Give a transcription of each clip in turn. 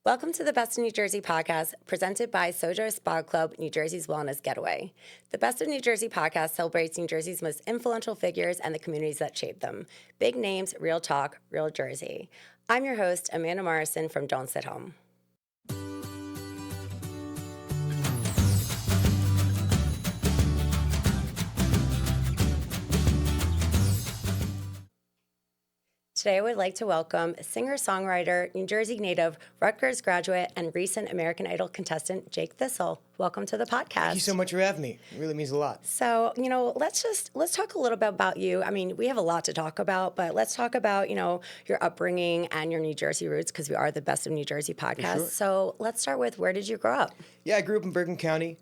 Welcome to the Best of New Jersey podcast, presented by SoJo Spa Club, New Jersey's Wellness Getaway. The Best of New Jersey podcast celebrates New Jersey's most influential figures and the communities that shape them. Big names, real talk, real Jersey. I'm your host, Amanda Morrison from Don't Sit Home. Today, I would like to welcome singer-songwriter, New Jersey native, Rutgers graduate, and recent American Idol contestant, Jake Thistle. Welcome to the podcast. Thank you so much for having me. It really means a lot. So, let's talk a little bit about you. I mean, we have a lot to talk about, but let's talk about, your upbringing and your New Jersey roots, because we are the Best of New Jersey podcast. Sure. So let's start with, where did you grow up? Yeah, I grew up in Bergen County,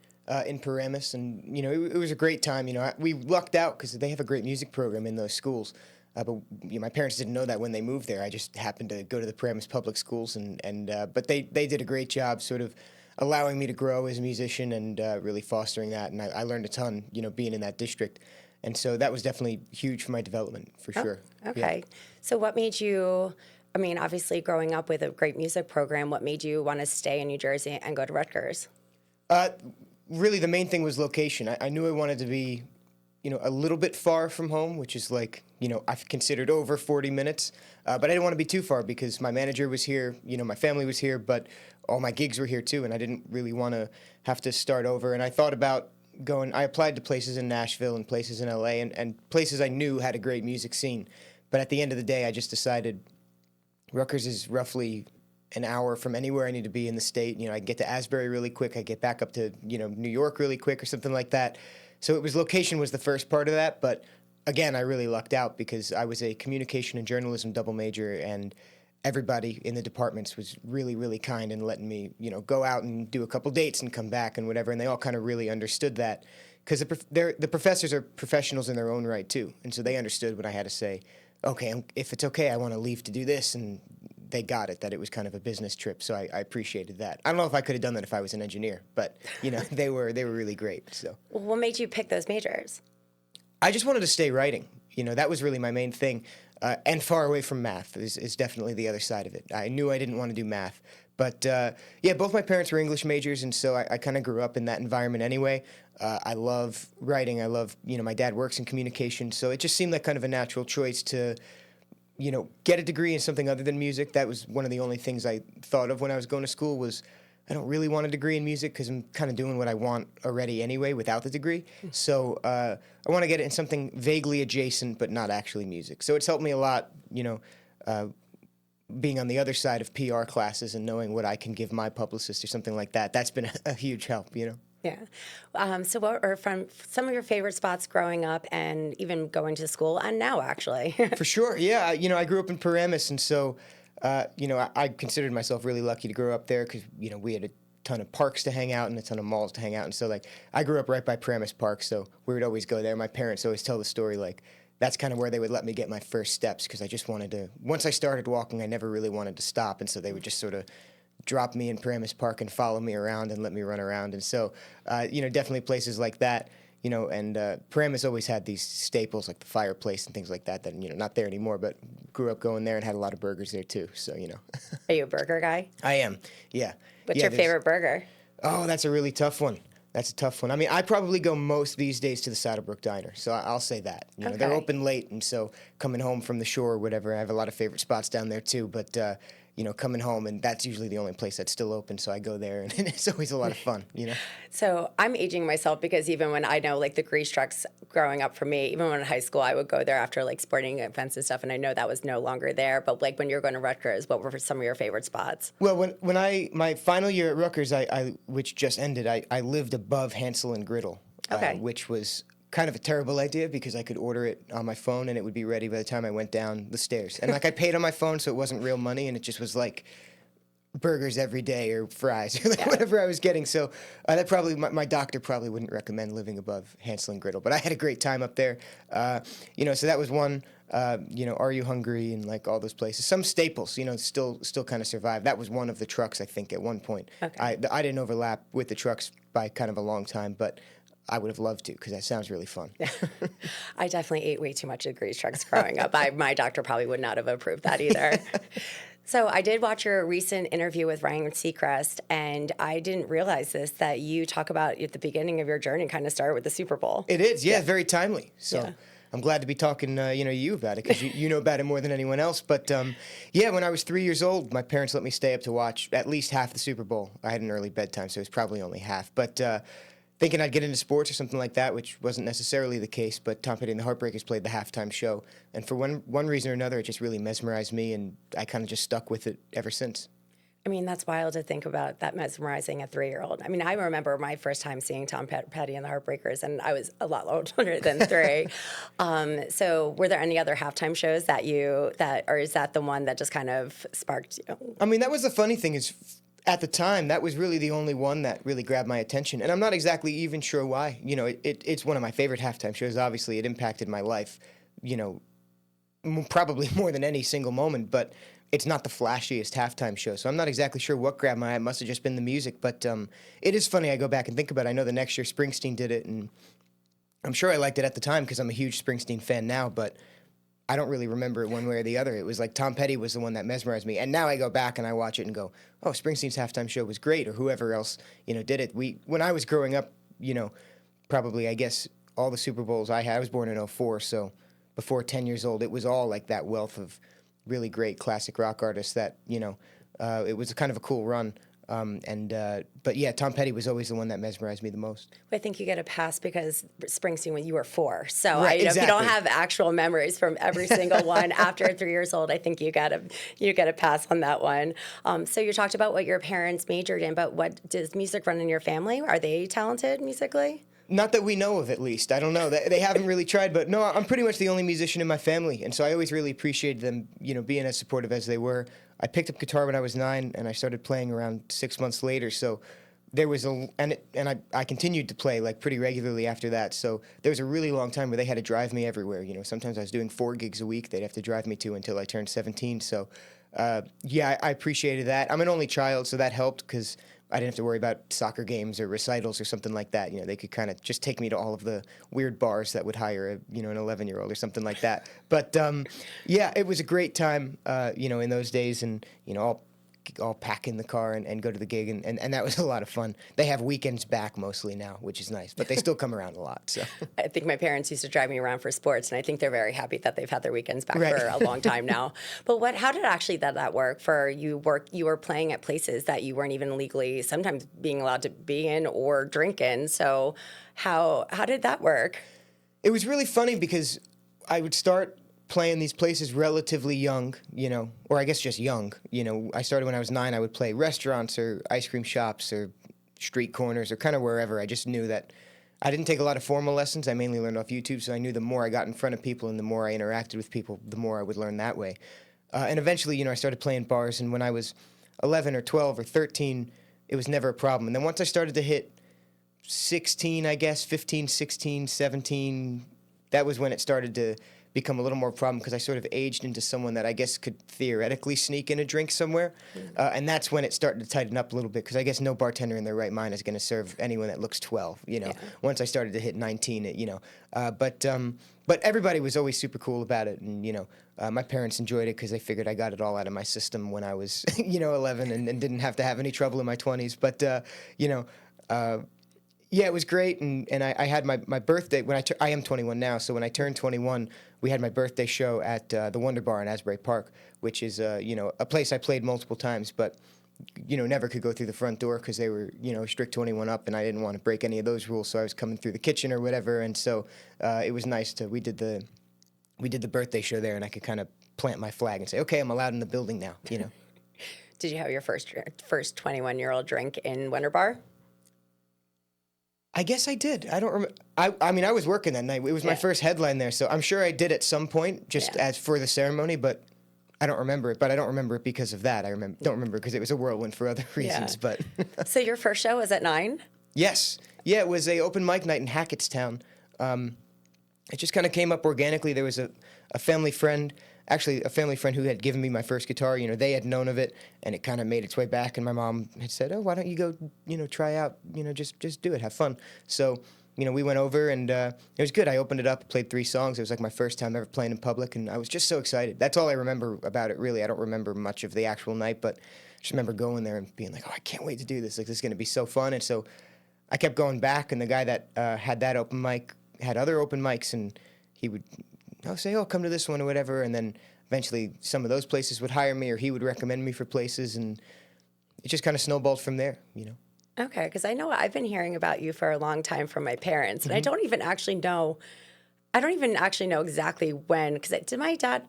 in Paramus, and, it was a great time. We lucked out because they have a great music program in those schools. But my parents didn't know that when they moved there. I just happened to go to the Paramus public schools, but they did a great job sort of allowing me to grow as a musician and really fostering that. And I learned a ton, being in that district. And so that was definitely huge for my development, for sure. Okay. Yeah. So what made you, obviously growing up with a great music program, what made you want to stay in New Jersey and go to Rutgers? Really, the main thing was location. I knew I wanted to be a little bit far from home, which is like, I've considered over 40 minutes. But I didn't want to be too far because my manager was here, my family was here, but all my gigs were here too. And I didn't really want to have to start over. And I thought about I applied to places in Nashville and places in LA and places I knew had a great music scene. But at the end of the day, I just decided Rutgers is roughly an hour from anywhere I need to be in the state. I can get to Asbury really quick. I get back up to, New York really quick or something like that. So location was the first part of that, but again, I really lucked out because I was a communication and journalism double major, and everybody in the departments was really, really kind and letting me, go out and do a couple dates and come back and whatever, and they all kind of really understood that because the professors are professionals in their own right too, and so they understood when I had to say, okay, if it's okay, I want to leave to do this, and they got it, that it was kind of a business trip, so I appreciated that. I don't know if I could have done that if I was an engineer, but, they were really great, so. Well, what made you pick those majors? I just wanted to stay writing. That was really my main thing, and far away from math is definitely the other side of it. I knew I didn't want to do math, but, both my parents were English majors, and so I kind of grew up in that environment anyway. I love writing. I love, my dad works in communication, so it just seemed like kind of a natural choice to get a degree in something other than music. That was one of the only things I thought of when I was going to school was I don't really want a degree in music because I'm kind of doing what I want already anyway without the degree. So I want to get it in something vaguely adjacent but not actually music. So it's helped me a lot, being on the other side of PR classes and knowing what I can give my publicist or something like that. That's been a huge help, Yeah. So what are from some of your favorite spots growing up and even going to school and now, actually? For sure. Yeah. I grew up in Paramus, and so, I considered myself really lucky to grow up there because, we had a ton of parks to hang out and a ton of malls to hang out. And so, I grew up right by Paramus Park, so we would always go there. My parents always tell the story, that's kind of where they would let me get my first steps because I just wanted to, once I started walking, I never really wanted to stop. And so they would just sort of drop me in Paramus Park and follow me around and let me run around. And so, definitely places like that, and Paramus always had these staples like the fireplace and things like that, not there anymore, but grew up going there and had a lot of burgers there too. So, Are you a burger guy? I am, yeah. What's your favorite burger? Oh, that's a really tough one. That's a tough one. I probably go most these days to the Saddlebrook Diner, so I'll say that. Okay. They're open late, and so coming home from the shore or whatever, I have a lot of favorite spots down there too, but coming home, and that's usually the only place that's still open, so I go there, and it's always a lot of fun, So I'm aging myself because even when I know, the grease trucks growing up for me, even when in high school, I would go there after, sporting events and stuff, and I know that was no longer there, but, when you're going to Rutgers, what were some of your favorite spots? Well, when my final year at Rutgers, which just ended, I lived above Hansel and Gretel, okay. Which was kind of a terrible idea because I could order it on my phone and it would be ready by the time I went down the stairs. And I paid on my phone, so it wasn't real money, and it just was burgers every day or fries or whatever I was getting. So that probably my doctor probably wouldn't recommend living above Hansel and Gretel. But I had a great time up there. So that was one. Are You Hungry and all those places. Some staples, still kind of survive. That was one of the trucks, I think, at one point. Okay. I didn't overlap with the trucks by kind of a long time, but I would have loved to because that sounds really fun. I definitely ate way too much of the grease trucks growing up. My doctor probably would not have approved that either. So I did watch your recent interview with Ryan Seacrest, and I didn't realize this, that you talk about at the beginning of your journey kind of started with the Super Bowl. It is, yeah, very timely. So Yeah. I'm glad to be talking, you about it because you know about it more than anyone else. But yeah, when I was 3 years old, my parents let me stay up to watch at least half the Super Bowl. I had an early bedtime, so it was probably only half. But thinking I'd get into sports or something like that, which wasn't necessarily the case. But Tom Petty and the Heartbreakers played the halftime show, and for one reason or another, it just really mesmerized me, and I kind of just stuck with it ever since. I mean, that's wild to think about, that mesmerizing a 3-year-old. I mean, I remember my first time seeing Tom Petty and the Heartbreakers, and I was a lot older than 3. So were there any other halftime shows or is that the one that just kind of sparked you? I mean, that was the funny thing is, at the time, that was really the only one that really grabbed my attention. And I'm not exactly even sure why. It's one of my favorite halftime shows. Obviously, it impacted my life, probably more than any single moment. But it's not the flashiest halftime show. So I'm not exactly sure what grabbed my eye. It must have just been the music. But it is funny. I go back and think about it. I know the next year Springsteen did it. And I'm sure I liked it at the time because I'm a huge Springsteen fan now. But I don't really remember it one way or the other. It was like Tom Petty was the one that mesmerized me. And now I go back and I watch it and go, oh, Springsteen's halftime show was great, or whoever else, did it. When I was growing up, probably, I guess, all the Super Bowls I was born in '04, so before 10 years old, it was all like that wealth of really great classic rock artists that, it was kind of a cool run. But yeah, Tom Petty was always the one that mesmerized me the most. I think you get a pass because Springsteen when you were 4. So Right, if you don't exactly. have actual memories from every single one after 3 years old, I think you get a pass on that one. So you talked about what your parents majored in, but what does music run in your family? Are they talented musically? Not that we know of, at least. I don't know. They haven't really tried, but no, I'm pretty much the only musician in my family, and so I always really appreciated them, being as supportive as they were. I picked up guitar when I was 9, and I started playing around 6 months later. So there was I continued to play like pretty regularly after that. So there was a really long time where they had to drive me everywhere. Sometimes I was doing 4 gigs a week. They'd have to drive me to until I turned 17. So yeah, I appreciated that. I'm an only child, so that helped because I didn't have to worry about soccer games or recitals or something like that. They could kind of just take me to all of the weird bars that would hire an 11-year-old or something like that. But yeah, it was a great time, in those days, and all pack in the car and go to the gig, and that was a lot of fun. They have weekends back mostly now, which is nice, but they still come around a lot. So I think my parents used to drive me around for sports, and I think they're very happy that they've had their weekends back Right. for a long time now. But how did actually that work for you? You were playing at places that you weren't even legally sometimes being allowed to be in or drink in. So how did that work? it was really funny because I would start playing these places relatively young, or I guess just young. I started when I was 9. I would play restaurants or ice cream shops or street corners or kind of wherever. I just knew that I didn't take a lot of formal lessons. I mainly learned off YouTube, so I knew the more I got in front of people and the more I interacted with people, the more I would learn that way. And eventually, I started playing bars, and when I was 11 or 12 or 13, it was never a problem. And then once I started to hit 16, I guess, 15, 16, 17, that was when it started to become a little more problem because I sort of aged into someone that I guess could theoretically sneak in a drink somewhere. And that's when it started to tighten up a little bit because I guess no bartender in their right mind is going to serve anyone that looks 12, Yeah. Once I started to hit 19, but everybody was always super cool about it. And, my parents enjoyed it because they figured I got it all out of my system when I was, 11 and didn't have to have any trouble in my 20s. But, yeah, it was great, and I had my birthday when I am 21 now. So when I turned 21, we had my birthday show at the Wonder Bar in Asbury Park, which is a place I played multiple times, but never could go through the front door because they were strict 21 up, and I didn't want to break any of those rules. So I was coming through the kitchen or whatever, and so it was nice we did the birthday show there, and I could kind of plant my flag and say, okay, I'm allowed in the building now. Did you have your first 21-year-old drink in Wonder Bar? I guess I did. I don't remember. I mean, I was working that night. It was my first headline there, so I'm sure I did at some point, just as for the ceremony, but I don't remember it. But I don't remember it because of that. Don't remember because it was a whirlwind for other reasons. Yeah. But So your first show was at 9? yes, yeah, it was a open mic night in Hackettstown. It just kind of came up organically. There was a family friend. Actually, a family friend who had given me my first guitar, they had known of it, and it kind of made its way back, and my mom had said, oh, why don't you go, try out, just do it, have fun. So we went over, and it was good. I opened it up, played 3 songs. It was like my first time ever playing in public, and I was just so excited. That's all I remember about it, really. I don't remember much of the actual night, but I just remember going there and being like, oh, I can't wait to do this. Like, this is going to be so fun. And so I kept going back, and the guy that had that open mic had other open mics, and he would say, oh, come to this one or whatever, and then eventually some of those places would hire me, or he would recommend me for places, and it just kind of snowballed from there. Okay, because I know I've been hearing about you for a long time from my parents, and I don't even actually know. I don't even actually know exactly when, because did my dad?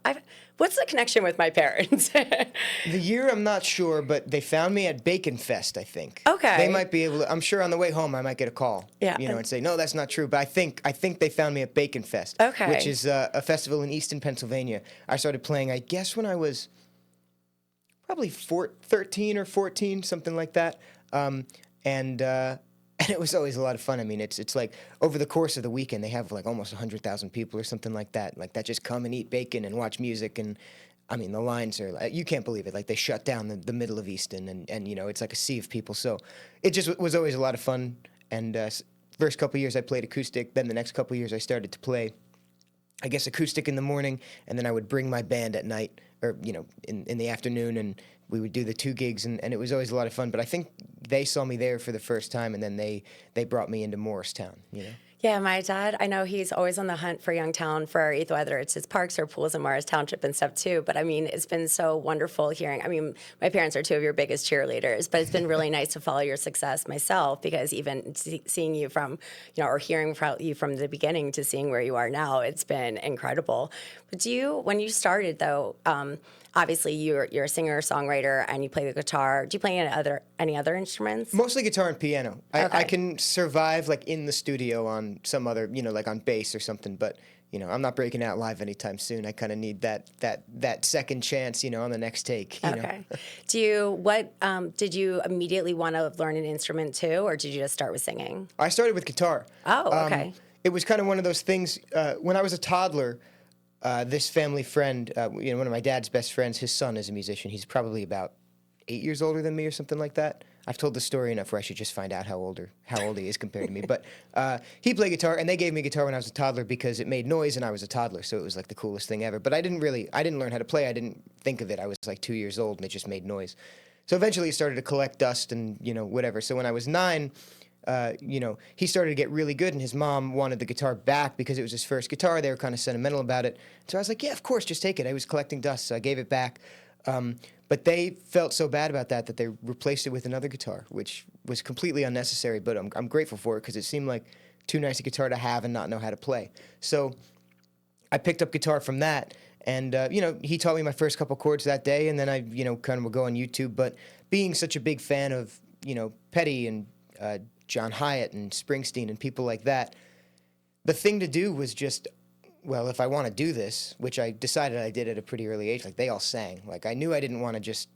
What's the connection with my parents? The year, I'm not sure, but they found me at Bacon Fest, I think. Okay. They might be able to, I'm sure on the way home I might get a call. Yeah. And say, no, that's not true. But I think they found me at Bacon Fest. Okay. Which is a festival in Easton, Pennsylvania. I started playing, I guess, when I was probably 13 or 14, something like that. And it was always a lot of fun. I mean, it's like over the course of the weekend, they have like almost 100,000 people or something like that. Like that just come and eat bacon and watch music. And I mean, the lines are like, you can't believe it. Like they shut down the middle of Easton, and it's like a sea of people. So it just was always a lot of fun. And first couple years I played acoustic. Then the next couple years I started to play, I guess, acoustic in the morning, and then I would bring my band at night, or in the afternoon, and we would do the 2 gigs, and it was always a lot of fun. But I think they saw me there for the first time, and then they brought me into Morristown. Yeah, my dad, I know he's always on the hunt for young talent, for either whether it's his parks or pools in Morris Township and stuff too. But I mean, it's been so wonderful hearing. I mean, my parents are 2 of your biggest cheerleaders, but it's been really nice to follow your success myself, because even seeing you from, or hearing from you from the beginning to seeing where you are now, it's been incredible. But when you started though, obviously you're a singer, songwriter, and you play the guitar. Do you play any other instruments? Mostly guitar and piano. Okay. I can survive like in the studio on some other, like on bass or something, but I'm not breaking out live anytime soon. I kind of need that second chance, on the next take. Okay. Did you immediately want to learn an instrument too, or did you just start with singing? I started with guitar. Oh, okay. It was kind of one of those things when I was a toddler. This family friend, one of my dad's best friends, his son is a musician. He's probably about 8 years older than me or something like that. I've told the story enough where I should just find out how old he is compared to me. But he played guitar, and they gave me guitar when I was a toddler because it made noise, and I was a toddler, so it was like the coolest thing ever. But I didn't learn how to play. I didn't think of it. I was like 2 years old, and it just made noise. So eventually it started to collect dust and, whatever. So when I was 9... he started to get really good, and his mom wanted the guitar back because it was his first guitar. They were kind of sentimental about it. So I was like, yeah, of course, just take it. I was collecting dust, so I gave it back. But they felt so bad about that they replaced it with another guitar, which was completely unnecessary, but I'm grateful for it because it seemed like too nice a guitar to have and not know how to play. So I picked up guitar from that, and, he taught me my first couple chords that day, and then I, kind of would go on YouTube. But being such a big fan of, Petty and John Hyatt and Springsteen and people like that, the thing to do was just, well, if I want to do this, which I decided I did at a pretty early age, like they all sang. Like I knew I didn't want to just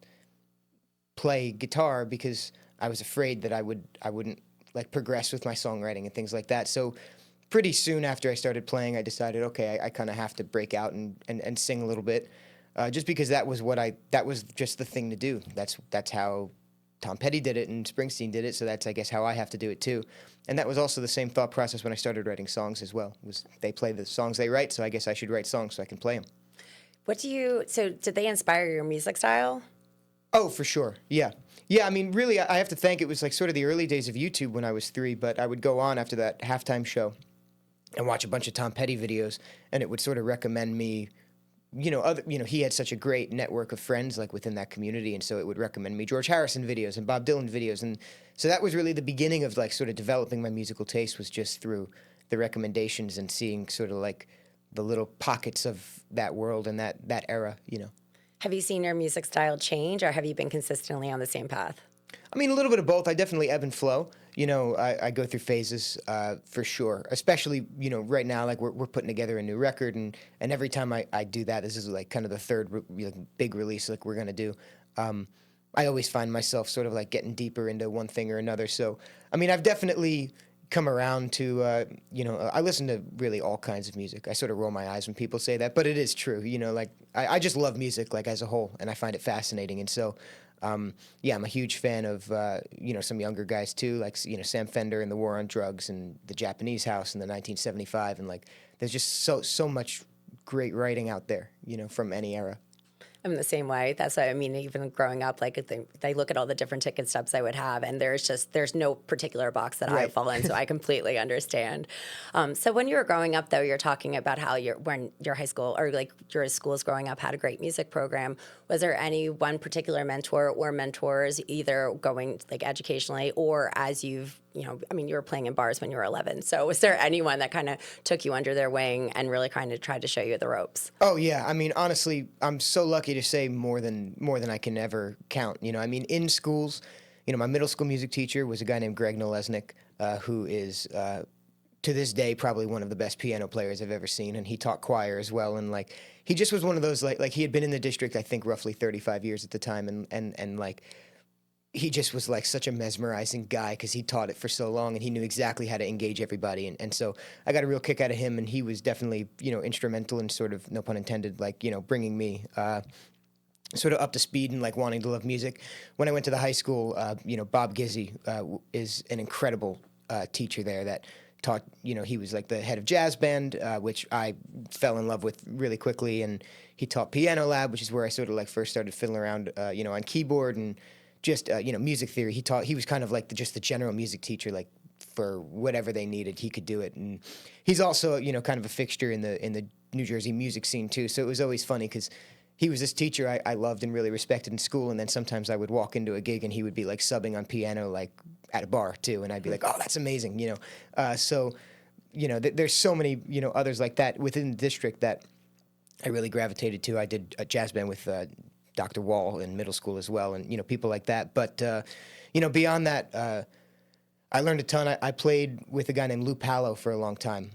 play guitar because I was afraid that I wouldn't like progress with my songwriting and things like that. So pretty soon after I started playing, I decided, okay, I kind of have to break out and sing a little bit, just because that was just the thing to do. That's how Tom Petty did it and Springsteen did it, so that's, I guess, how I have to do it too. And that was also the same thought process when I started writing songs as well. Was they play the songs they write, so I guess I should write songs so I can play them. So did they inspire your music style? Oh, for sure, yeah. Yeah, I mean, really, I have to thank, it was like sort of the early days of YouTube when I was 3, but I would go on after that halftime show and watch a bunch of Tom Petty videos, and it would sort of recommend me, he had such a great network of friends like within that community, and so it would recommend me George Harrison videos and Bob Dylan videos, and so that was really the beginning of like sort of developing my musical taste, was just through the recommendations and seeing sort of like the little pockets of that world and that era, Have you seen your music style change, or have you been consistently on the same path? I mean, a little bit of both. I definitely ebb and flow. I go through phases for sure. Especially, right now, like we're putting together a new record, and every time I do that, this is like kind of the third big release like we're gonna do. I always find myself sort of like getting deeper into one thing or another. So, I mean, I've definitely come around to, I listen to really all kinds of music. I sort of roll my eyes when people say that, but it is true. Like I just love music like as a whole, and I find it fascinating. And so Yeah, I'm a huge fan of some younger guys too, like Sam Fender and the War on Drugs and the Japanese House in the 1975, and like there's just so much great writing out there, from any era. I'm the same way. That's what I mean. Even growing up, like they look at all the different ticket stubs I would have, and there's no particular box that I fall in. So I completely understand. So when you were growing up, though, you're talking about how when your high school or like your schools growing up had a great music program. Was there any one particular mentor or mentors, either going like educationally or as you've you were playing in bars when you were 11. So was there anyone that kind of took you under their wing and really kind of tried to show you the ropes? Oh yeah, honestly, I'm so lucky to say more than I can ever count. In schools, my middle school music teacher was a guy named Greg Nolesnik, who is to this day probably one of the best piano players I've ever seen, and he taught choir as well. And like he just was one of those like he had been in the district I think roughly 35 years at the time, and like. He just was like such a mesmerizing guy because he taught it for so long and he knew exactly how to engage everybody. And so I got a real kick out of him, and he was definitely, instrumental in sort of, no pun intended, like, bringing me sort of up to speed and like wanting to love music. When I went to the high school, Bob Gizzy is an incredible teacher there that taught, he was like the head of jazz band, which I fell in love with really quickly. And he taught Piano Lab, which is where I sort of like first started fiddling around, on keyboard and just music theory. He was kind of like just the general music teacher, like for whatever they needed, he could do it. And he's also kind of a fixture in the New Jersey music scene too. So it was always funny because he was this teacher I loved and really respected in school, and then sometimes I would walk into a gig and he would be like subbing on piano like at a bar too, and I'd be like, oh, that's amazing, So there's so many others like that within the district that I really gravitated to. I did a jazz band with Dr. Wall in middle school as well, and people like that. But beyond that, I learned a ton. I played with a guy named Lou Pallo for a long time,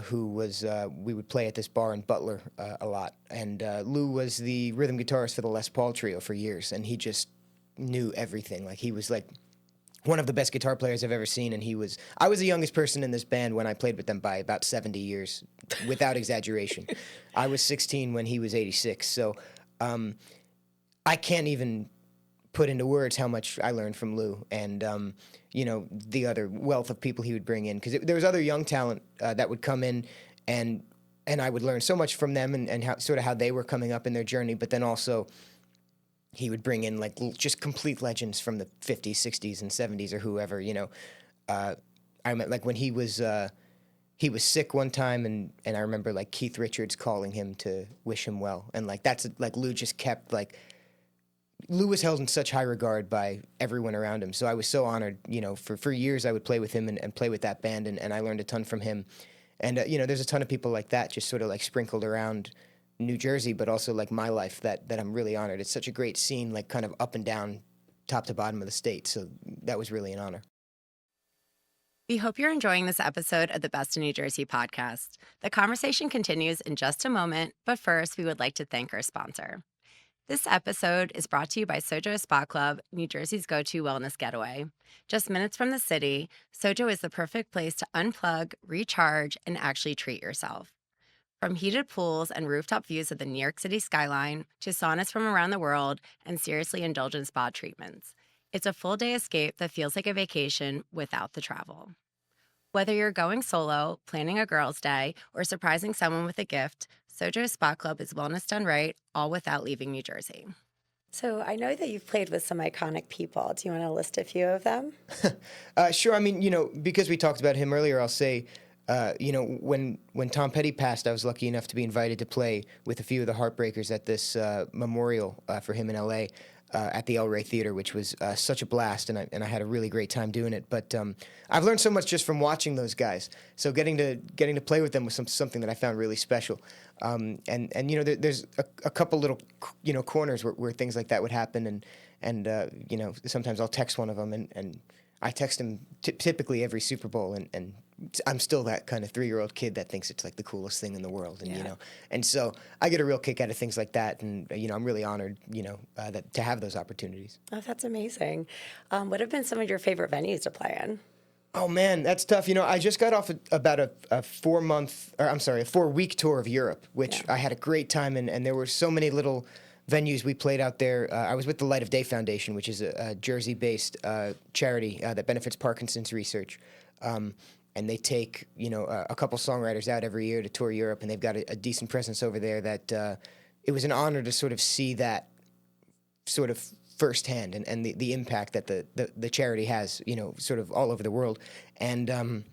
who was we would play at this bar in Butler a lot. And Lou was the rhythm guitarist for the Les Paul Trio for years, and he just knew everything. Like he was like one of the best guitar players I've ever seen, and I was the youngest person in this band when I played with them by about 70 years, without exaggeration. I was 16 when he was 86, so I can't even put into words how much I learned from Lou, and the other wealth of people he would bring in, because there was other young talent that would come in, and I would learn so much from them and how they were coming up in their journey. But then also he would bring in like just complete legends from the 50s, 60s, and 70s or whoever. I remember like when he was sick one time, and I remember like Keith Richards calling him to wish him well, and like that's like Lou just kept like. Lou was held in such high regard by everyone around him, so I was so honored. For years I would play with him and play with that band, and I learned a ton from him. And there's a ton of people like that just sort of like sprinkled around New Jersey, but also like my life that I'm really honored. It's such a great scene, like kind of up and down, top to bottom of the state. So that was really an honor. We hope you're enjoying this episode of the Best in New Jersey podcast. The conversation continues in just a moment, but first we would like to thank our sponsor. This episode is brought to you by SoJo Spa Club, New Jersey's go-to wellness getaway. Just minutes from the city, SoJo is the perfect place to unplug, recharge, and actually treat yourself. From heated pools and rooftop views of the New York City skyline to saunas from around the world and seriously indulgent spa treatments, it's a full-day escape that feels like a vacation without the travel. Whether you're going solo, planning a girls' day, or surprising someone with a gift, SoJo Spa Club is wellness done right, all without leaving New Jersey. So I know that you've played with some iconic people. Do you want to list a few of them? Sure. Because we talked about him earlier, I'll say, when Tom Petty passed, I was lucky enough to be invited to play with a few of the Heartbreakers at this memorial for him in L.A. At the El Rey Theater, which was such a blast, and I had a really great time doing it. But I've learned so much just from watching those guys. So getting to play with them was something that I found really special. There's a couple little corners where things like that would happen, and sometimes I'll text one of them, and I text him typically every Super Bowl, and I'm still that kind of 3-year-old kid that thinks it's like the coolest thing in the world, and and so I get a real kick out of things like that, and I'm really honored, that to have those opportunities. Oh, that's amazing. What have been some of your favorite venues to play in? Oh man, that's tough. I just got off about a 4-week tour of Europe, which I had a great time in, and there were so many little venues we played out there. I was with the Light of Day Foundation, which is a Jersey-based charity that benefits Parkinson's research. And they take, a couple songwriters out every year to tour Europe, and they've got a decent presence over there that it was an honor to sort of see that sort of firsthand and the impact that the charity has, sort of all over the world. And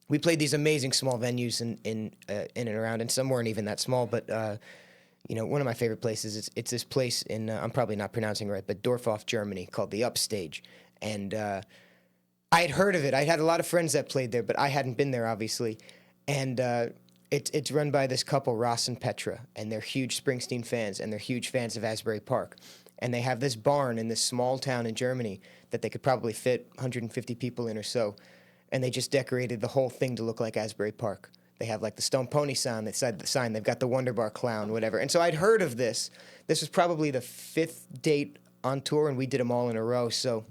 we played these amazing small venues in and around, and some weren't even that small, but one of my favorite places, it's this place in, I'm probably not pronouncing it right, but Dorthof, Germany, called the Upstage. And I had heard of it. I had a lot of friends that played there, but I hadn't been there, obviously. And it's run by this couple, Ross and Petra, and they're huge Springsteen fans, and they're huge fans of Asbury Park. And they have this barn in this small town in Germany that they could probably fit 150 people in or so. And they just decorated the whole thing to look like Asbury Park. They have like the Stone Pony sign. They've got the Wonder Bar clown, whatever. And so I'd heard of this. This was probably the 5th date on tour, and we did them all in a row. So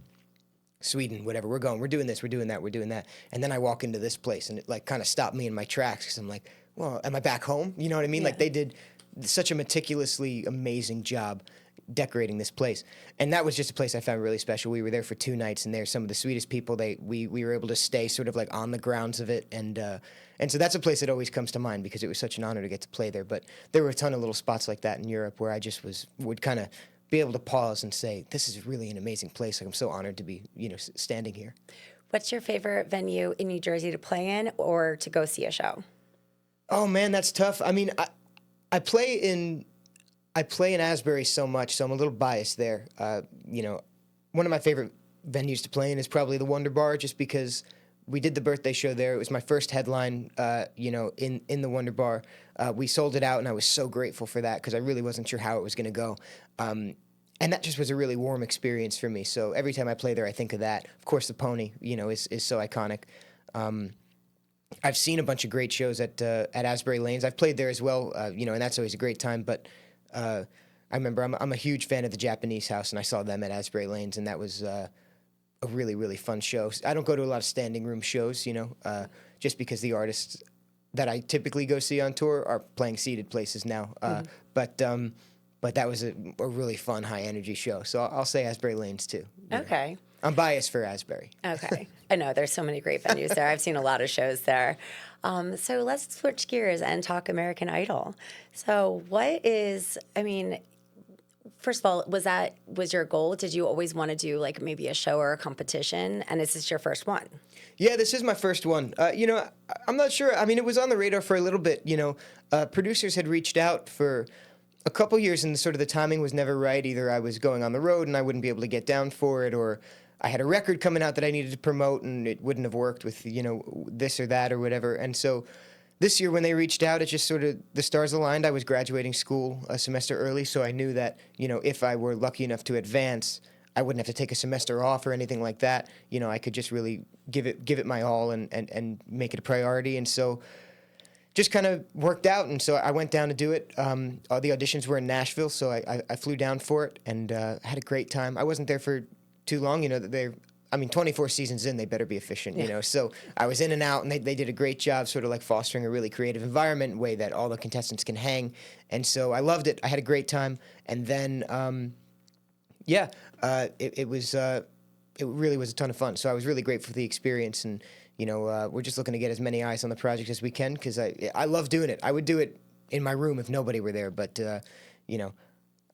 Sweden, whatever, we're doing this, we're doing that. And then I walk into this place, and it like kind of stopped me in my tracks because I'm like, well, am I back home? You know what I mean? Yeah. Like they did such a meticulously amazing job decorating this place. And that was just a place I found really special. We were there for 2 nights, and they're some of the sweetest people. We were able to stay sort of like on the grounds of it. And so that's a place that always comes to mind because it was such an honor to get to play there. But there were a ton of little spots like that in Europe where I just would kind of be able to pause and say, this is really an amazing place. Like I'm so honored to be, standing here. What's your favorite venue in New Jersey to play in or to go see a show? Oh man, that's tough. I mean, I play in Asbury so much, so I'm a little biased there. One of my favorite venues to play in is probably the Wonder Bar, just because we did the birthday show there. It was my first headline, in the Wonder Bar. We sold it out, and I was so grateful for that because I really wasn't sure how it was going to go. And that just was a really warm experience for me. So every time I play there, I think of that. Of course, the Pony, is so iconic. I've seen a bunch of great shows at Asbury Lanes. I've played there as well, and that's always a great time. But I remember I'm a huge fan of the Japanese House, and I saw them at Asbury Lanes, and that was a really, really fun show. I don't go to a lot of standing room shows, just because the artists that I typically go see on tour are playing seated places now. But that was a really fun, high-energy show. So I'll say Asbury Lanes, too. Okay. I'm biased for Asbury. Okay. I know there's so many great venues there. I've seen a lot of shows there. So let's switch gears and talk American Idol. So first of all, was your goal? Did you always want to do like maybe a show or a competition? And is this your first one? Yeah, this is my first one. I'm not sure. I mean, it was on the radar for a little bit. Producers had reached out for a couple years, and sort of the timing was never right. Either I was going on the road and I wouldn't be able to get down for it, or I had a record coming out that I needed to promote and it wouldn't have worked with, this or that or whatever. And so this year when they reached out, it just sort of, the stars aligned. I was graduating school a semester early, so I knew that, if I were lucky enough to advance, I wouldn't have to take a semester off or anything like that. I could just really give it my all and make it a priority. And so just kind of worked out, and so I went down to do it. All the auditions were in Nashville, so I flew down for it and had a great time. I wasn't there for too long, 24 seasons in, they better be efficient, So I was in and out, and they did a great job sort of like fostering a really creative environment, way that all the contestants can hang. And so I loved it. I had a great time. And then, it really was a ton of fun. So I was really grateful for the experience, and we're just looking to get as many eyes on the project as we can because I love doing it. I would do it in my room if nobody were there, but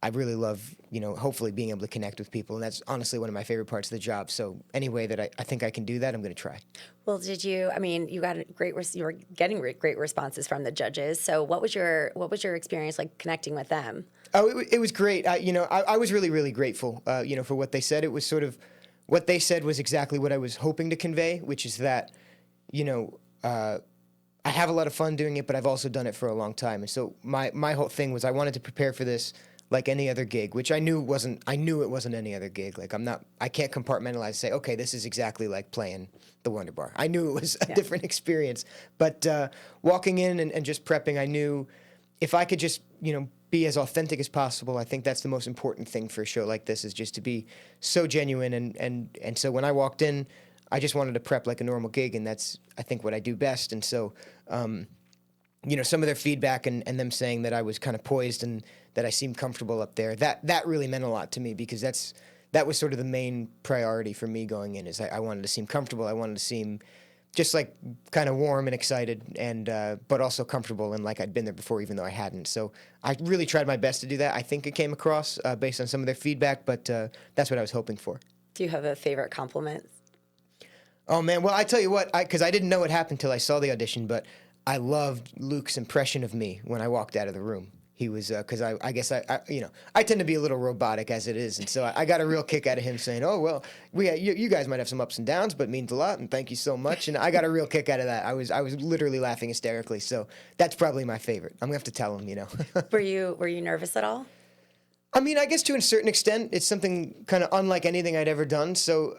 I really love hopefully being able to connect with people, and that's honestly one of my favorite parts of the job. So any way that I think I can do that, I'm going to try. Well, you got you were getting great responses from the judges. So what was your experience like connecting with them? Oh, it was great. I was really, really grateful, for what they said. It was sort of, what they said was exactly what I was hoping to convey, which is that, I have a lot of fun doing it, but I've also done it for a long time. And so my whole thing was I wanted to prepare for this like any other gig, which I knew it wasn't any other gig. Like I can't compartmentalize and say, okay, this is exactly like playing the Wonder Bar. I knew it was a different experience. But walking in and just prepping, I knew if I could just, be as authentic as possible. I think that's the most important thing for a show like this, is just to be so genuine. And so when I walked in, I just wanted to prep like a normal gig, and that's, I think, what I do best. And so some of their feedback and them saying that I was kind of poised and that I seemed comfortable up there, that really meant a lot to me, because that was sort of the main priority for me going in, is I wanted to seem comfortable. I wanted to seem just like kind of warm and excited, and but also comfortable and like I'd been there before, even though I hadn't. So I really tried my best to do that. I think it came across based on some of their feedback, but that's what I was hoping for. Do you have a favorite compliment? Oh man, well I tell you what, because I didn't know what happened till I saw the audition, but I loved Luke's impression of me when I walked out of the room. He was, because I guess I tend to be a little robotic as it is, and so I got a real kick out of him saying, "Oh well, you guys might have some ups and downs, but it means a lot, and thank you so much." And I got a real kick out of that. I was literally laughing hysterically. So that's probably my favorite. I'm gonna have to tell him. Were you nervous at all? I mean, I guess to a certain extent, it's something kind of unlike anything I'd ever done. So,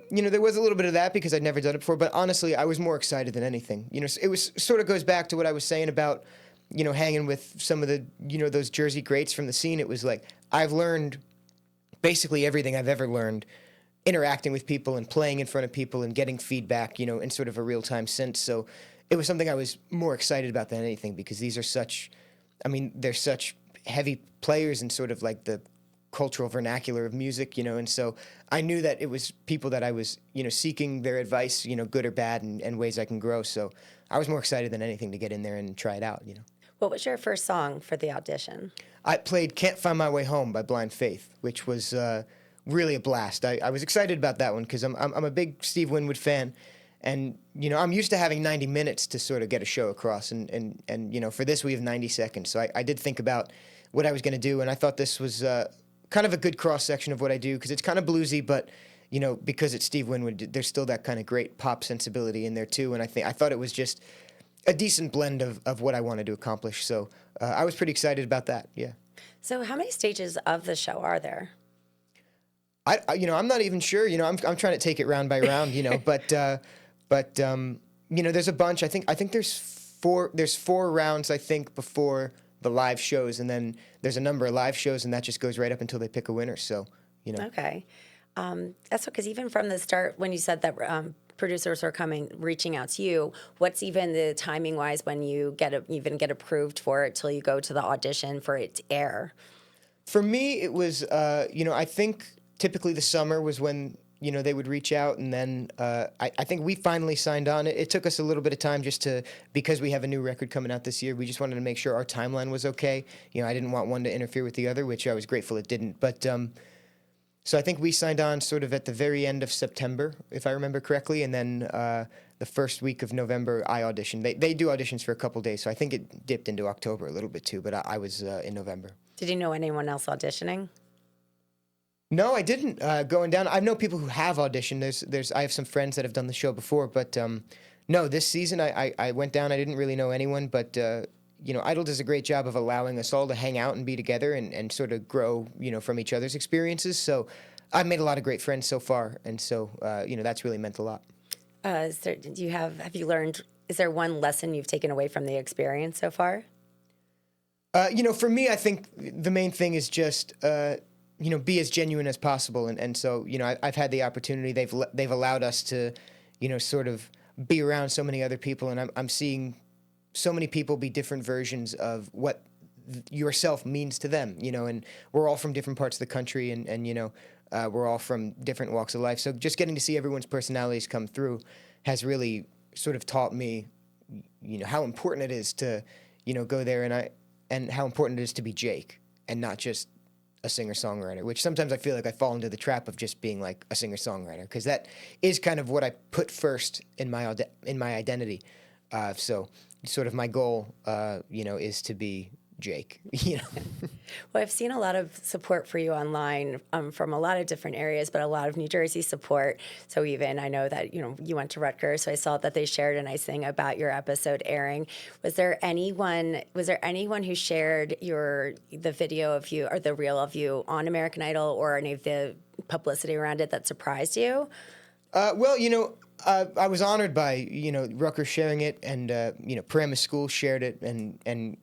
there was a little bit of that because I'd never done it before. But honestly, I was more excited than anything. It was sort of goes back to what I was saying about, hanging with some of the, those Jersey greats from the scene. It was like I've learned basically everything I've ever learned interacting with people and playing in front of people and getting feedback, in sort of a real-time sense. So it was something I was more excited about than anything, because these are they're such heavy players in sort of like the cultural vernacular of music, and so I knew that it was people that I was, seeking their advice, good or bad, and ways I can grow. So I was more excited than anything to get in there and try it out. What was your first song for the audition? I played "Can't Find My Way Home" by Blind Faith, which was really a blast. I was excited about that one because I'm a big Steve Winwood fan. And, I'm used to having 90 minutes to sort of get a show across. And for this, we have 90 seconds. So I did think about what I was going to do. And I thought this was kind of a good cross-section of what I do, because it's kind of bluesy, but, because it's Steve Winwood, there's still that kind of great pop sensibility in there, too. And I thought it was just a decent blend of what I wanted to accomplish. So I was pretty excited about that, yeah. So how many stages of the show are there? I'm not even sure. I'm trying to take it round by round, But there's a bunch. I think there's four rounds, I think, before the live shows, and then there's a number of live shows, and that just goes right up until they pick a winner. So, Okay. That's because even from the start, when you said that producers are reaching out to you, what's even the timing wise when you get approved for it till you go to the audition for it to air? For me, it was, I think typically the summer was when they would reach out, and then I think we finally signed on. It took us a little bit of time because we have a new record coming out this year. We just wanted to make sure our timeline was okay. I didn't want one to interfere with the other, which I was grateful it didn't. But so I think we signed on sort of at the very end of September, if I remember correctly, and then the first week of November I auditioned. They do auditions for a couple days, so I think it dipped into October a little bit too, but I was in November. Did you know anyone else auditioning? No, I didn't. Going down, I know people who have auditioned. I have some friends that have done the show before, but no, this season I went down. I didn't really know anyone, but Idol does a great job of allowing us all to hang out and be together and sort of grow, from each other's experiences. So I've made a lot of great friends so far, and so that's really meant a lot. Have you learned? Is there one lesson you've taken away from the experience so far? For me, I think the main thing is just. Be as genuine as possible. And so, I've had the opportunity. They've allowed us to, sort of be around so many other people. And I'm seeing so many people be different versions of what yourself means to them, and we're all from different parts of the country and we're all from different walks of life. So just getting to see everyone's personalities come through has really sort of taught me, how important it is to, go there and how important it is to be Jake and not just a singer-songwriter, which sometimes I feel like I fall into the trap of just being like a singer-songwriter, because that is kind of what I put first in my identity. So sort of my goal, is to be Jake. Well, I've seen a lot of support for you online from a lot of different areas, but a lot of New Jersey support. So even I know that you went to Rutgers, so I saw that they shared a nice thing about your episode airing. Was there anyone who shared the video of you or the reel of you on American Idol, or any of the publicity around it that surprised you? I was honored by Rutgers sharing it, and Paramus School shared it, and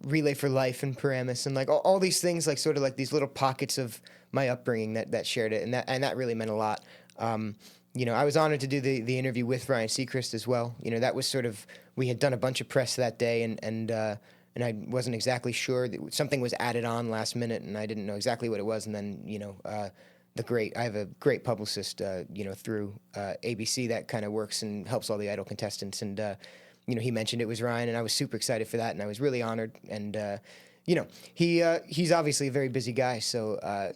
Relay for Life and Paramus, and like all these things, like sort of like these little pockets of my upbringing that shared it, and that really meant a lot. I was honored to do the interview with Ryan Seacrest as well. That was sort of, we had done a bunch of press that day, and I wasn't exactly sure that something was added on last minute, and I didn't know exactly what it was. And then I have a great publicist through ABC that kind of works and helps all the Idol contestants, and he mentioned it was Ryan, and I was super excited for that, and I was really honored. And he's obviously a very busy guy, so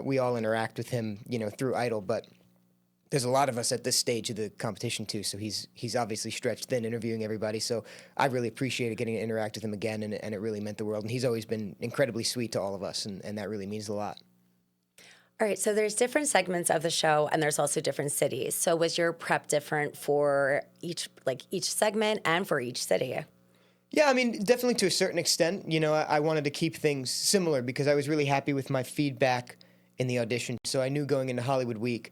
we all interact with him through Idol, but there's a lot of us at this stage of the competition too, so he's obviously stretched thin interviewing everybody. So I really appreciated getting to interact with him again, and it really meant the world. And he's always been incredibly sweet to all of us, and that really means a lot. All right, so there's different segments of the show, and there's also different cities. So was your prep different for each segment and for each city? Yeah, I mean, definitely to a certain extent. I wanted to keep things similar because I was really happy with my feedback in the audition. So I knew going into Hollywood Week,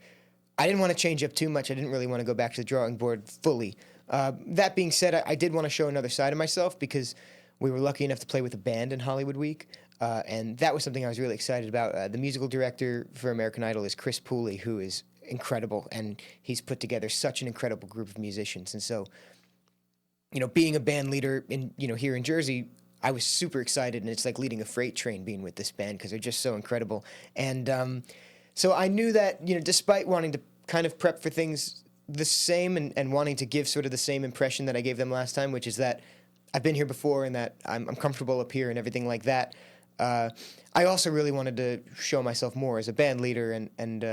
I didn't want to change up too much. I didn't really want to go back to the drawing board fully. That being said, I did want to show another side of myself because we were lucky enough to play with a band in Hollywood Week. And that was something I was really excited about. The musical director for American Idol is Chris Pooley, who is incredible, and he's put together such an incredible group of musicians. And so, being a band leader here in Jersey, I was super excited, and it's like leading a freight train being with this band because they're just so incredible. And so I knew that, despite wanting to kind of prep for things the same and wanting to give sort of the same impression that I gave them last time, which is that I've been here before and that I'm comfortable up here and everything like that, I also really wanted to show myself more as a band leader, and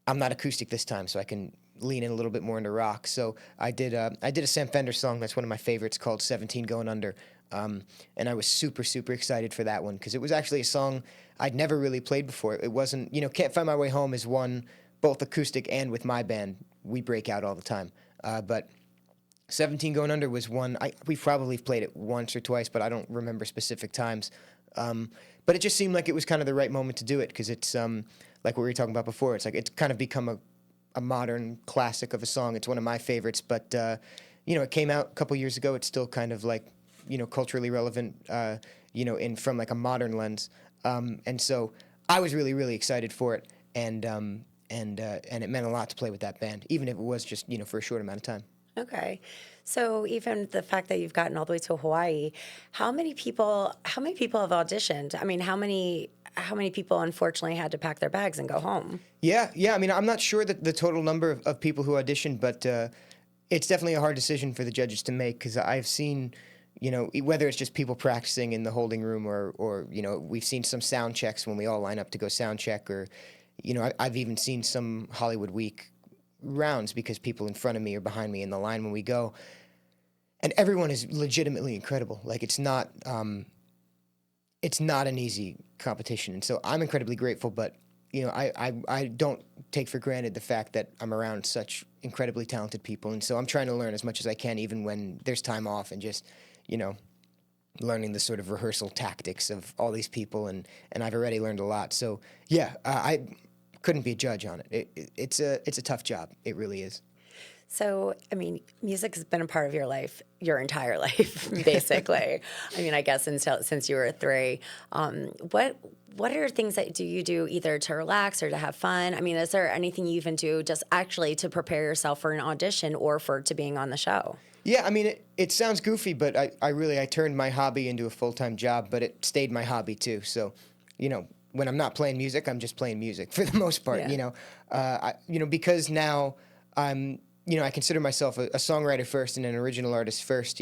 I'm not acoustic this time, so I can lean in a little bit more into rock. So I did a Sam Fender song that's one of my favorites called 17 Going Under, and I was super, super excited for that one because it was actually a song I'd never really played before. It wasn't, Can't Find My Way Home is one, both acoustic and with my band, we break out all the time. But 17 Going Under was one, we probably played it once or twice, but I don't remember specific times. But it just seemed like it was kind of the right moment to do it because it's like what we were talking about before. It's like it's kind of become a modern classic of a song. It's one of my favorites, but it came out a couple years ago. It's still kind of like culturally relevant, from like a modern lens. And so I was really, really excited for it, and it meant a lot to play with that band, even if it was just for a short amount of time. Okay. So even the fact that you've gotten all the way to Hawaii, how many people have auditioned? I mean, how many people unfortunately had to pack their bags and go home? Yeah. I mean, I'm not sure that the total number of people who auditioned, but it's definitely a hard decision for the judges to make because I've seen, whether it's just people practicing in the holding room or we've seen some sound checks when we all line up to go sound check, or, I've even seen some Hollywood Week rounds because people in front of me or behind me in the line when we go, and everyone is legitimately incredible. Like it's not an easy competition, and so I'm incredibly grateful, but I don't take for granted the fact that I'm around such incredibly talented people, and so I'm trying to learn as much as I can even when there's time off, and just learning the sort of rehearsal tactics of all these people, and I've already learned a lot. So yeah, I couldn't be a judge on it. It's a tough job. It really is. So, I mean, music has been a part of your life, your entire life, basically. I mean, I guess since you were 3. What are things that you do either to relax or to have fun? I mean, is there anything you even do just actually to prepare yourself for an audition or to being on the show? Yeah, I mean, it sounds goofy, but I turned my hobby into a full-time job, but it stayed my hobby too. So, when I'm not playing music, I'm just playing music for the most part. Yeah. Because now I'm, I consider myself a songwriter first and an original artist first.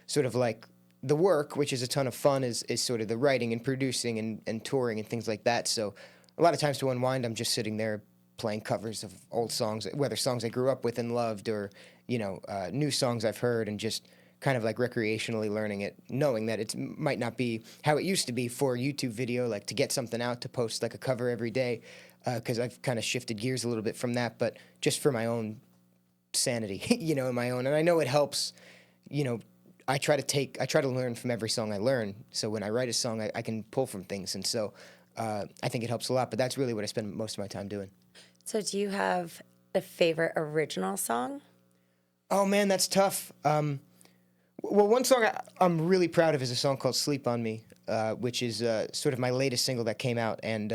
Sort of like the work, which is a ton of fun, is sort of the writing and producing and touring and things like that. So a lot of times to unwind, I'm just sitting there playing covers of old songs, whether songs I grew up with and loved or new songs I've heard, and just kind of like recreationally learning it, knowing that it might not be how it used to be for a YouTube video, like to get something out to post like a cover every day, because I've kind of shifted gears a little bit from that, but just for my own sanity, in my own. And I know it helps, I try to learn from every song I learn. So when I write a song, I can pull from things. And so I think it helps a lot, but that's really what I spend most of my time doing. So do you have a favorite original song? Oh man, that's tough. Well, one song I'm really proud of is a song called Sleep on Me, which is sort of my latest single that came out. And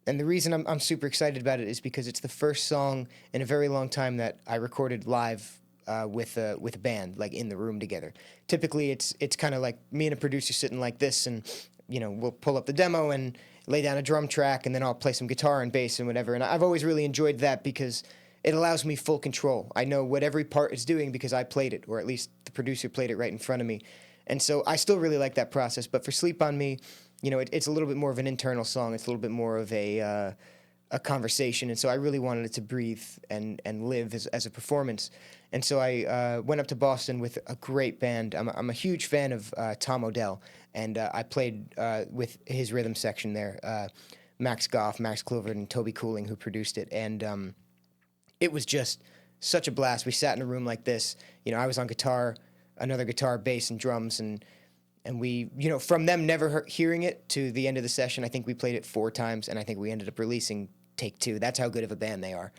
And the reason I'm super excited about it is because it's the first song in a very long time that I recorded live with a band, like in the room together. Typically, it's kind of like me and a producer sitting like this, and we'll pull up the demo and lay down a drum track, and then I'll play some guitar and bass and whatever. And I've always really enjoyed that because it allows me full control. I know what every part is doing because I played it, or at least the producer played it right in front of me. And so I still really like that process. But for Sleep on Me, it's a little bit more of an internal song. It's a little bit more of a conversation. And so I really wanted it to breathe and live as a performance. And so I went up to Boston with a great band. I'm a huge fan of Tom Odell, and I played with his rhythm section there. Max Goff, Max Clover, and Toby Cooling, who produced it. And it was just such a blast. We sat in a room like this. I was on guitar, another guitar, bass, and drums, and we, from them never hearing it to the end of the session, I think we played it 4 times, and I think we ended up releasing take 2. That's how good of a band they are.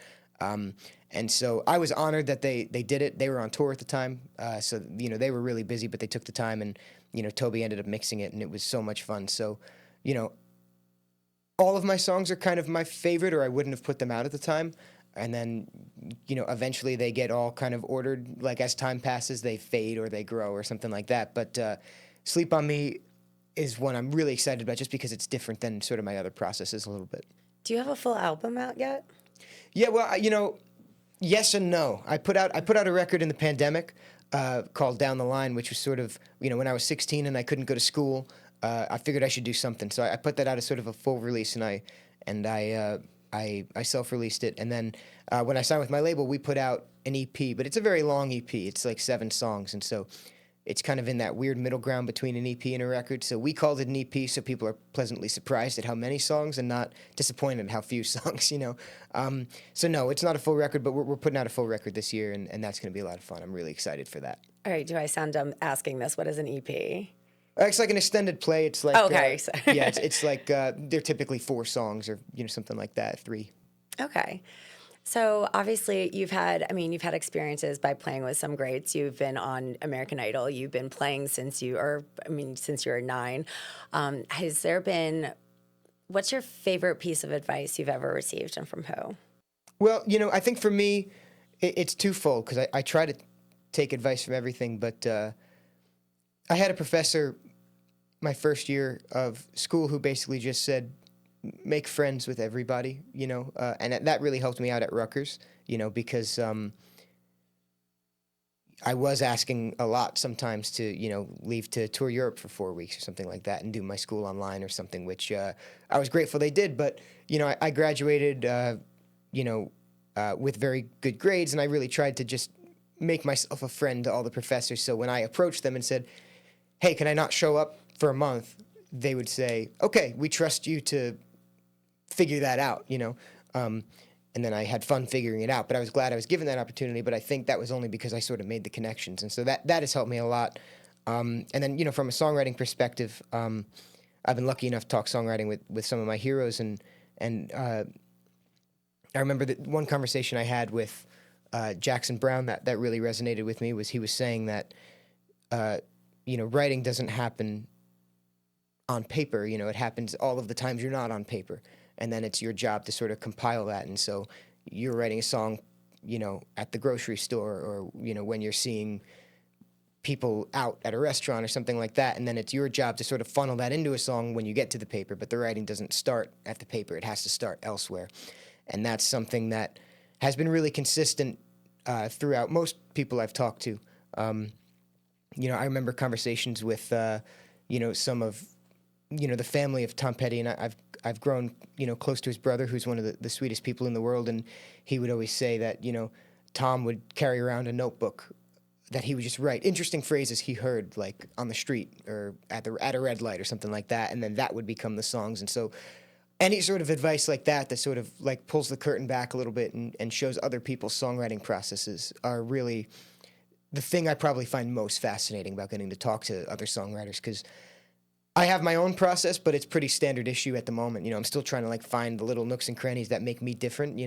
And so I was honored that they did it. They were on tour at the time, so they were really busy, but they took the time, and Toby ended up mixing it, and it was so much fun. So, all of my songs are kind of my favorite, or I wouldn't have put them out at the time. And then, eventually they get all kind of ordered. Like as time passes, they fade or they grow or something like that. But Sleep on Me is one I'm really excited about just because it's different than sort of my other processes a little bit. Do you have a full album out yet? Yeah, well, yes and no. I put out a record in the pandemic called Down the Line, which was sort of, when I was 16 and I couldn't go to school, I figured I should do something. So I put that out as sort of a full release, and I self-released it. And then when I signed with my label, we put out an EP, but it's a very long EP. It's like 7 songs, and so it's kind of in that weird middle ground between an EP and a record. So we called it an EP, so people are pleasantly surprised at how many songs and not disappointed at how few songs, So no, it's not a full record, but we're putting out a full record this year, and that's going to be a lot of fun. I'm really excited for that. All right, do I sound dumb asking this? What is an EP? It's like an extended play. It's like okay, yeah, it's like they're typically 4 songs or something like that, 3. Okay. So obviously you've had experiences by playing with some greats. You've been on American Idol. You've been playing since you were 9. What's your favorite piece of advice you've ever received, and from who? Well, I think for me, it's twofold, because I try to take advice from everything, but I had a professor my first year of school who basically just said, make friends with everybody, and that really helped me out at Rutgers, because I was asking a lot sometimes to, leave to tour Europe for 4 weeks or something like that and do my school online or something, which I was grateful they did. But, I graduated, with very good grades, and I really tried to just make myself a friend to all the professors. So when I approached them and said, hey, can I not show up for a month? They would say, okay, we trust you to figure that out, and then I had fun figuring it out. But I was glad I was given that opportunity, but I think that was only because I sort of made the connections. And so that has helped me a lot. And then, from a songwriting perspective, I've been lucky enough to talk songwriting with some of my heroes. And I remember that one conversation I had with Jackson Browne that really resonated with me was he was saying that, writing doesn't happen on paper. It happens all of the times you're not on paper. And then it's your job to sort of compile that. And so you're writing a song, at the grocery store, or, when you're seeing people out at a restaurant or something like that. And then it's your job to sort of funnel that into a song when you get to the paper. But the writing doesn't start at the paper. It has to start elsewhere. And that's something that has been really consistent throughout most people I've talked to. I remember conversations with, some of, the family of Tom Petty, and I've grown, close to his brother, who's one of the sweetest people in the world, and he would always say that, Tom would carry around a notebook that he would just write interesting phrases he heard, like on the street or at a red light or something like that, and then that would become the songs. And so any sort of advice like that sort of like pulls the curtain back a little bit and shows other people's songwriting processes are really the thing I probably find most fascinating about getting to talk to other songwriters, because I have my own process, but it's pretty standard issue at the moment. I'm still trying to find the little nooks and crannies that make me different,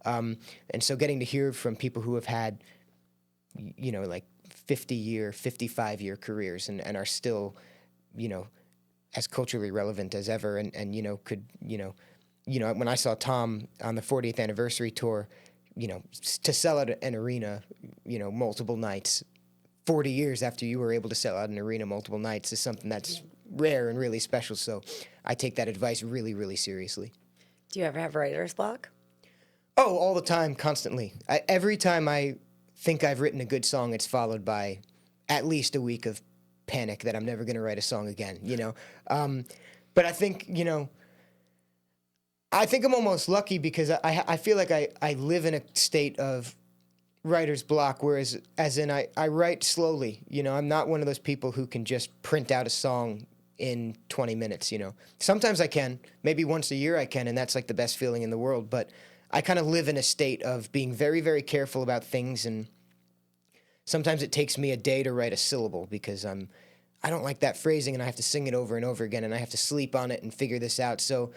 and so getting to hear from people who have had, 50-year, 55-year careers and are still, as culturally relevant as ever, and could, when I saw Tom on the 40th anniversary tour, to sell out an arena, multiple nights, 40 years after you were able to sell out an arena multiple nights is something that's rare and really special. So I take that advice really, really seriously. Do you ever have writer's block? Oh, all the time, constantly. Every time I think I've written a good song, it's followed by at least a week of panic that I'm never going to write a song again, But I think, I think I'm almost lucky because I feel like I live in a state of writer's block, whereas as in I write slowly. I'm not one of those people who can just print out a song in 20 minutes, Sometimes I can. Maybe once a year I can, and that's like the best feeling in the world. But I kind of live in a state of being very, very careful about things, and sometimes it takes me a day to write a syllable because I don't like that phrasing, and I have to sing it over and over again, and I have to sleep on it and figure this out. So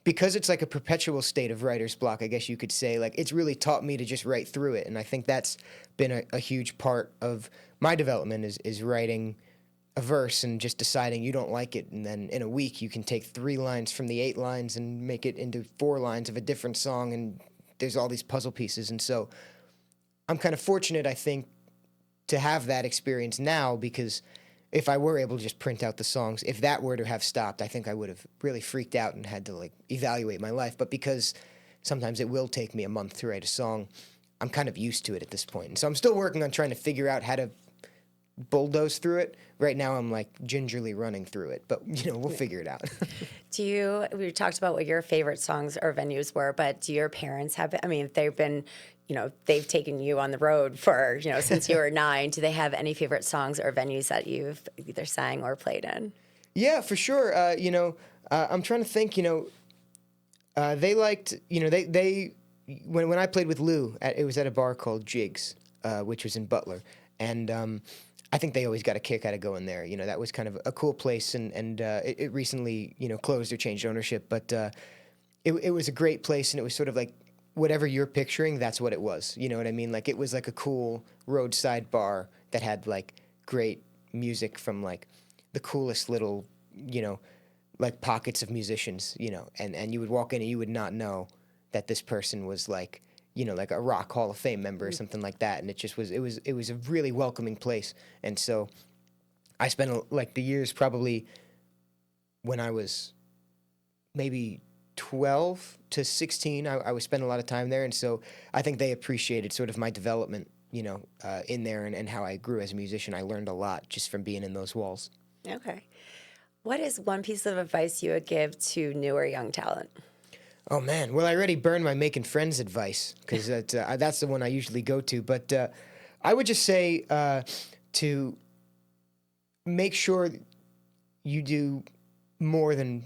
because it's like a perpetual state of writer's block, I guess you could say, like, it's really taught me to just write through it. And I think that's been a huge part of my development is writing a verse and just deciding you don't like it. And then in a week, you can take 3 lines from the 8 lines and make it into 4 lines of a different song. And there's all these puzzle pieces. And so I'm kind of fortunate, I think, to have that experience now, because if I were able to just print out the songs, if that were to have stopped, I think I would have really freaked out and had to like evaluate my life. But because sometimes it will take me a month to write a song, I'm kind of used to it at this point. And so I'm still working on trying to figure out how to bulldoze through it. Right now I'm like gingerly running through it, but we'll figure it out. We talked about what your favorite songs or venues were, but do your parents have, they've been, they've taken you on the road for, since you were 9. Do they have any favorite songs or venues that you've either sang or played in? Yeah, for sure. I'm trying to think, they liked, when I played with Lou, it was at a bar called Jigs, which was in Butler. And I think they always got a kick out of going there. That was kind of a cool place, and it recently, closed or changed ownership. But it was a great place, and it was sort of like whatever you're picturing, that's what it was. You know what I mean? Like, it was like a cool roadside bar that had like great music from like the coolest little, like pockets of musicians, and you would walk in and you would not know that this person was like, like a Rock Hall of Fame member or something like that. And it just was, it was a really welcoming place. And so I spent like the years probably when I was maybe 12 to 16, I was spending a lot of time there. And so I think they appreciated sort of my development, in there and how I grew as a musician. I learned a lot just from being in those walls. Okay. What is one piece of advice you would give to newer young talent? Oh, man. Well, I already burned my making friends advice because that's the one I usually go to. But I would just say to make sure you do more than,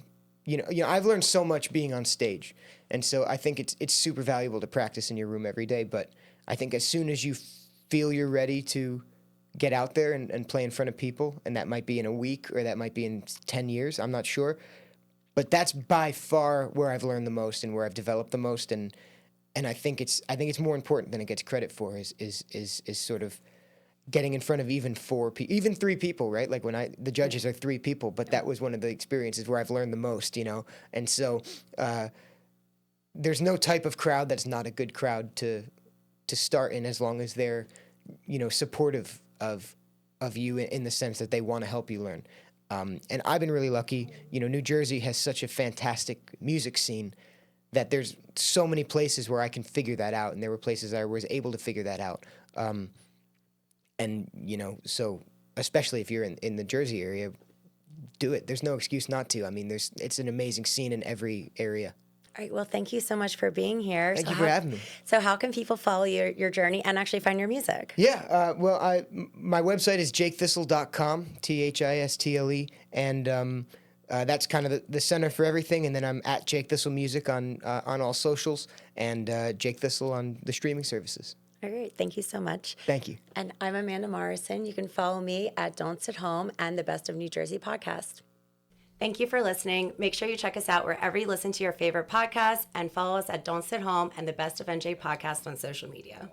I've learned so much being on stage. And so I think it's super valuable to practice in your room every day. But I think as soon as you feel you're ready to get out there and play in front of people, and that might be in a week or that might be in 10 years, I'm not sure. But that's by far where I've learned the most and where I've developed the most, and I think it's more important than it gets credit for is sort of getting in front of even 3 people, right? Like when the judges are 3 people, but that was one of the experiences where I've learned the most, And so there's no type of crowd that's not a good crowd to start in, as long as they're supportive of you in the sense that they want to help you learn. And I've been really lucky. New Jersey has such a fantastic music scene that there's so many places where I can figure that out. And there were places I was able to figure that out. So especially if you're in the Jersey area, do it. There's no excuse not to. It's an amazing scene in every area. All right. Well, thank you so much for being here. Thank you for having me. So how can people follow your journey and actually find your music? Yeah. My website is jakethistle.com, THISTLE, and that's kind of the center for everything. And then I'm at Jake Thistle Music on all socials, and Jake Thistle on the streaming services. All right. Thank you so much. Thank you. And I'm Amanda Morrison. You can follow me at Don't Sit Home and the Best of New Jersey podcast. Thank you for listening. Make sure you check us out wherever you listen to your favorite podcasts, and follow us at Don't Sit Home and the Best of NJ podcast on social media.